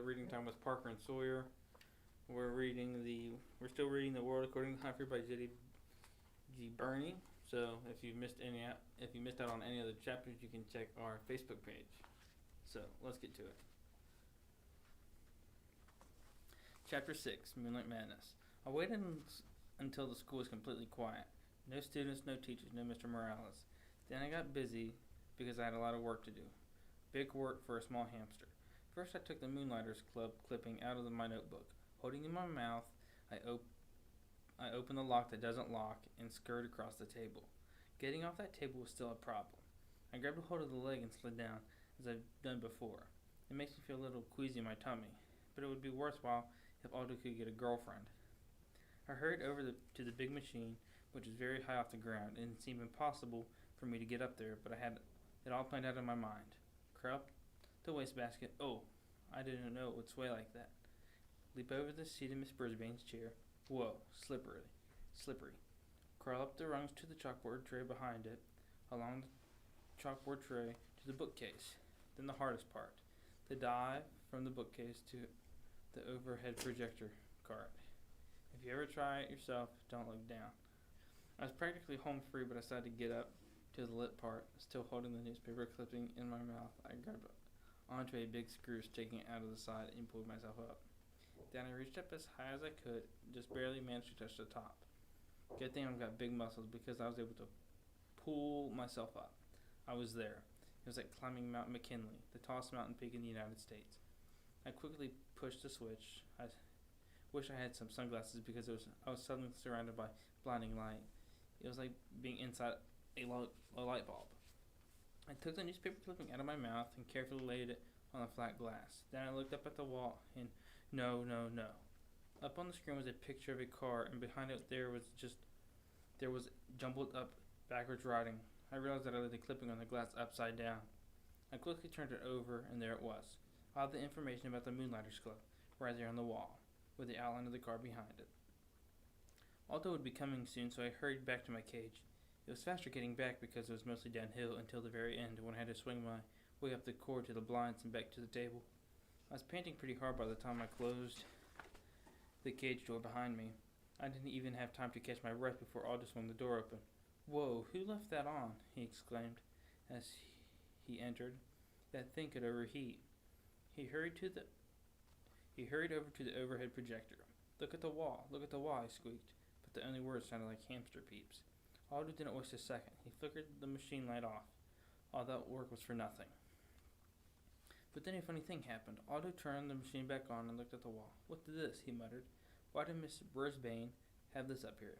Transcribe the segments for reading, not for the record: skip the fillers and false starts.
reading time with Parker and Sawyer. We're still reading The World According to Humphrey by J.D. G. Burney. So if you missed out on any of the chapters, you can check our Facebook page. So let's get to it. Chapter 6, Moonlight Madness. I waited until the school was completely quiet. No students, no teachers, no Mr. Morales. Then I got busy because I had a lot of work to do. Big work for a small hamster. First I took the Moonlighters Club clipping out of my notebook. Holding it in my mouth, I opened the lock that doesn't lock and scurried across the table. Getting off that table was still a problem. I grabbed a hold of the leg and slid down, as I've done before. It makes me feel a little queasy in my tummy, but it would be worthwhile if Aldo could get a girlfriend. I hurried over to the big machine, which was very high off the ground, and it seemed impossible for me to get up there, but I had it all planned out in my mind. Curl up the wastebasket. Oh, I didn't know it would sway like that. Leap over the seat of Miss Brisbane's chair. Whoa, slippery. Crawl up the rungs to the chalkboard tray behind it, along the chalkboard tray to the bookcase. Then the hardest part, the dive from the bookcase to the overhead projector cart. If you ever try it yourself, don't look down. I was practically home free, but I decided to get up to the lit part, still holding the newspaper clipping in my mouth. I grabbed onto a big screw sticking out of the side and pulled myself up. Then I reached up as high as I could, just barely managed to touch the top. Good thing I've got big muscles because I was able to pull myself up. I was there. It was like climbing Mount McKinley, the tallest mountain peak in the United States. I quickly pushed the switch. I wish I had some sunglasses because I was suddenly surrounded by blinding light. It was like being inside a light bulb. I took the newspaper clipping out of my mouth and carefully laid it on the flat glass. Then I looked up at the wall and no. Up on the screen was a picture of a car, and behind it there was jumbled up backwards writing. I realized that I laid the clipping on the glass upside down. I quickly turned it over, and there it was. All the information about the Moonlighters Club, right there on the wall, with the outline of the car behind it. Aldo would be coming soon, so I hurried back to my cage. It was faster getting back because it was mostly downhill until the very end, when I had to swing my way up the cord to the blinds and back to the table. I was panting pretty hard by the time I closed the cage door behind me. I didn't even have time to catch my breath before Aldo swung the door open. "Whoa, who left that on?" he exclaimed as he entered. "That thing could overheat." He hurried over to the overhead projector. Look at the wall, I squeaked, but the only words sounded like hamster peeps. Aldo didn't waste a second. He flickered the machine light off. All that work was for nothing. But then a funny thing happened. Aldo turned the machine back on and looked at the wall. "What's this?" he muttered. "Why did Miss Brisbane have this up here?"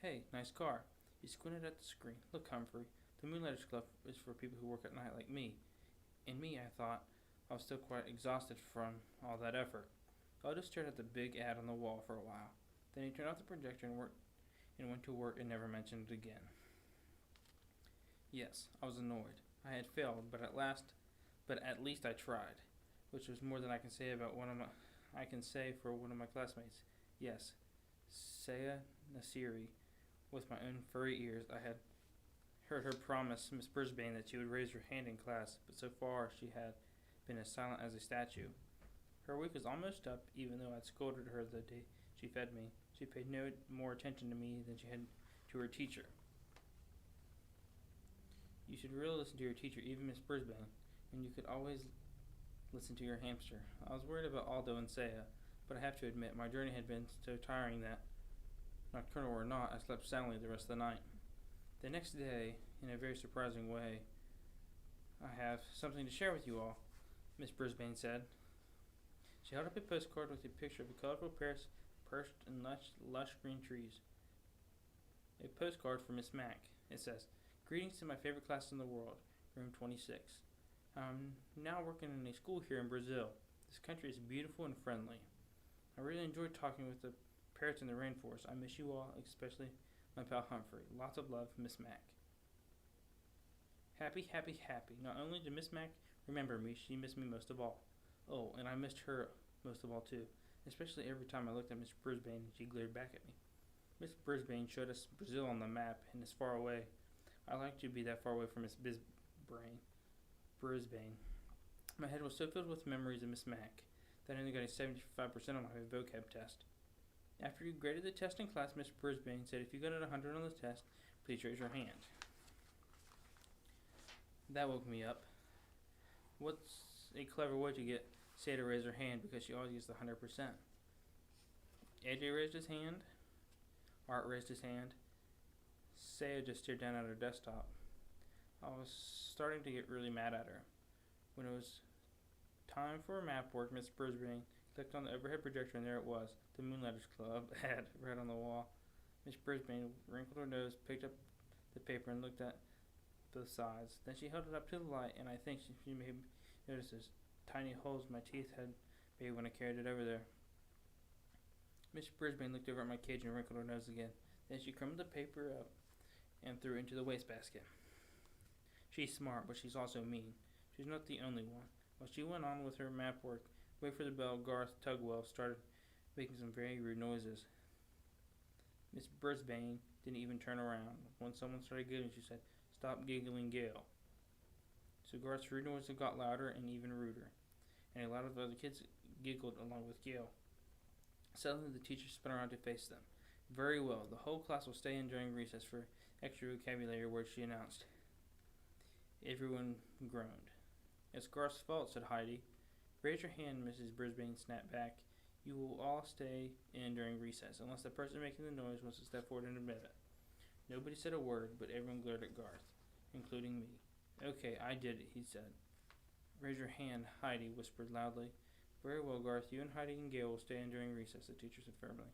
"Hey, nice car." He squinted at the screen. "Look, Humphrey, the Moonlighters Club is for people who work at night like me." And me, I thought. I was still quite exhausted from all that effort. Aldo stared at the big ad on the wall for a while. Then he turned off the projector and went to work and never mentioned it again. Yes, I was annoyed. I had failed, but at least I tried, which was more than I can say for one of my classmates. Yes, Saya Nasiri, with my own furry ears, I had heard her promise Miss Brisbane that she would raise her hand in class, but so far she had been as silent as a statue. Her week was almost up, even though I'd scolded her the day she fed me. She paid no more attention to me than she had to her teacher. You should really listen to your teacher, even Miss Brisbane, and you could always listen to your hamster. I was worried about Aldo and Saya, but I have to admit my journey had been so tiring that, nocturnal or not, I slept soundly the rest of the night. The next day, in a very surprising way, "I have something to share with you all," Miss Brisbane said. She held up a postcard with a picture of a colorful Paris perched in lush green trees. A postcard for Miss Mack. It says, "Greetings to my favorite class in the world, room 26. I'm now working in a school here in Brazil. This country is beautiful and friendly. I really enjoyed talking with the parrots in the rainforest. I miss you all, especially my pal Humphrey. Lots of love, Miss Mack." Happy. Not only did Miss Mack remember me, she missed me most of all. Oh, and I missed her most of all too, especially every time I looked at Miss Brisbane and she glared back at me. Miss Brisbane showed us Brazil on the map, and it's far away. I'd like to be that far away from Miss Brisbane. My head was so filled with memories of Miss Mack that I only got a 75% on my vocab test. After you graded the test in class, Miss Brisbane said, "If you got a 100 on the test, please raise your hand." That woke me up. What's a clever way to get Say to raise her hand, because she always gets the 100%. AJ raised his hand. Art raised his hand. Saya just stared down at her desktop. I was starting to get really mad at her. When it was time for map work, Miss Brisbane clicked on the overhead projector, and there it was, the Moonlighters Club ad right on the wall. Miss Brisbane wrinkled her nose, picked up the paper, and looked at both sides. Then she held it up to the light, and I think she may notice those tiny holes my teeth had made when I carried it over there. Miss Brisbane looked over at my cage and wrinkled her nose again. Then she crumbled the paper up and threw it into the wastebasket. She's smart, but she's also mean. She's not the only one. While she went on with her map work, wait for the bell, Garth Tugwell started making some very rude noises. Miss Brisbane didn't even turn around. When someone started giggling, she said, "Stop giggling, Gail." So Garth's rude noises got louder and even ruder, and a lot of other kids giggled along with Gail. Suddenly the teacher spun around to face them. "Very well, the whole class will stay in during recess for extra vocabulary words," she announced. Everyone groaned. "It's Garth's fault," said Heidi. "Raise your hand," Mrs. Brisbane snapped back. "You will all stay in during recess, unless the person making the noise wants to step forward and admit it." Nobody said a word, but everyone glared at Garth, including me. "Okay, I did it," he said. "Raise your hand," Heidi whispered loudly. "Very well, Garth, you and Heidi and Gail will stay in during recess," the teacher said firmly.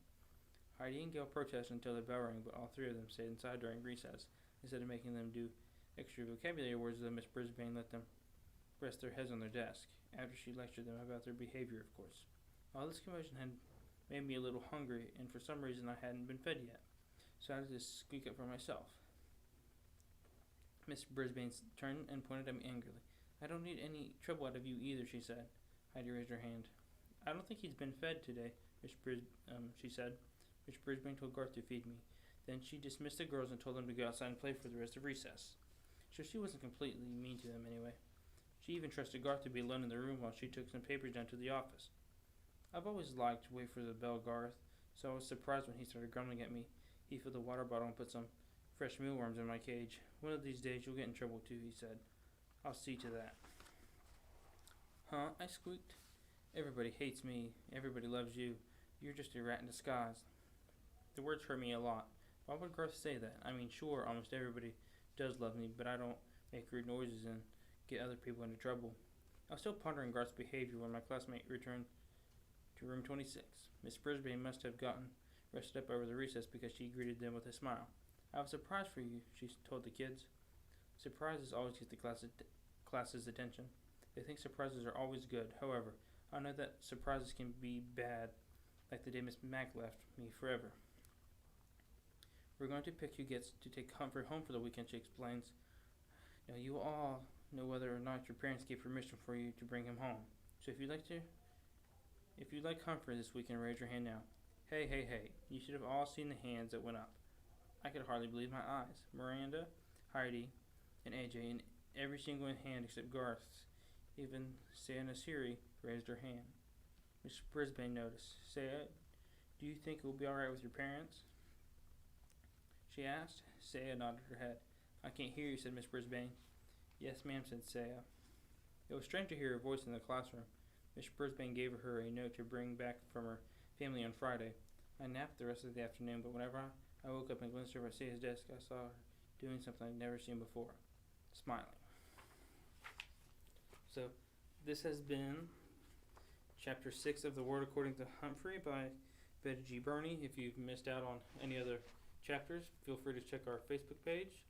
Heidi and Gail protested until the bell rang, but all three of them stayed inside during recess. Instead of making them do extra vocabulary words, Miss Brisbane let them rest their heads on their desk, after she lectured them about their behavior, of course. All this commotion had made me a little hungry, and for some reason I hadn't been fed yet, so I had to squeak up for myself. Miss Brisbane turned and pointed at me angrily. "I don't need any trouble out of you either," she said. Heidi raised her hand. "I don't think he's been fed today," she said. Miss Brisbane told Garth to feed me. Then she dismissed the girls and told them to go outside and play for the rest of recess. So she wasn't completely mean to them anyway. She even trusted Garth to be alone in the room while she took some papers down to the office. I've always liked Wait for the Bell Garth, so I was surprised when he started grumbling at me. He filled the water bottle and put some fresh mealworms in my cage. "One of these days you'll get in trouble too," he said. "I'll see to that." "Huh?" I squeaked. "Everybody hates me. Everybody loves you. You're just a rat in disguise." The words hurt me a lot. Why would Garth say that? I mean, sure, almost everybody does love me, but I don't make rude noises and get other people into trouble. I was still pondering Garth's behavior when my classmate returned to room 26. Miss Brisbane must have gotten rested up over the recess because she greeted them with a smile. "I have a surprise for you," she told the kids. Surprises always get the class's attention. They think surprises are always good. However, I know that surprises can be bad, like the day Miss Mack left me forever. "We're going to pick who gets to take Humphrey home for the weekend," she explains. "Now you all know whether or not your parents gave permission for you to bring him home. So if you'd like Humphrey this weekend, raise your hand now." Hey. You should have all seen the hands that went up. I could hardly believe my eyes. Miranda, Heidi, and AJ, and every single hand except Garth's. Even Saya Nasiri raised her hand. Miss Brisbane noticed. "Saya, do you think it will be alright with your parents?" she asked. Saya nodded her head. "I can't hear you," said Miss Brisbane. "Yes, ma'am," said Saya. It was strange to hear her voice in the classroom. Miss Brisbane gave her a note to bring back from her family on Friday. I napped the rest of the afternoon, but whenever I woke up and glanced over at Saya's desk, I saw her doing something I'd never seen before, smiling. So, this has been Chapter 6 of The World According to Humphrey by Betty G. Burney. If you've missed out on any other chapters, feel free to check our Facebook page.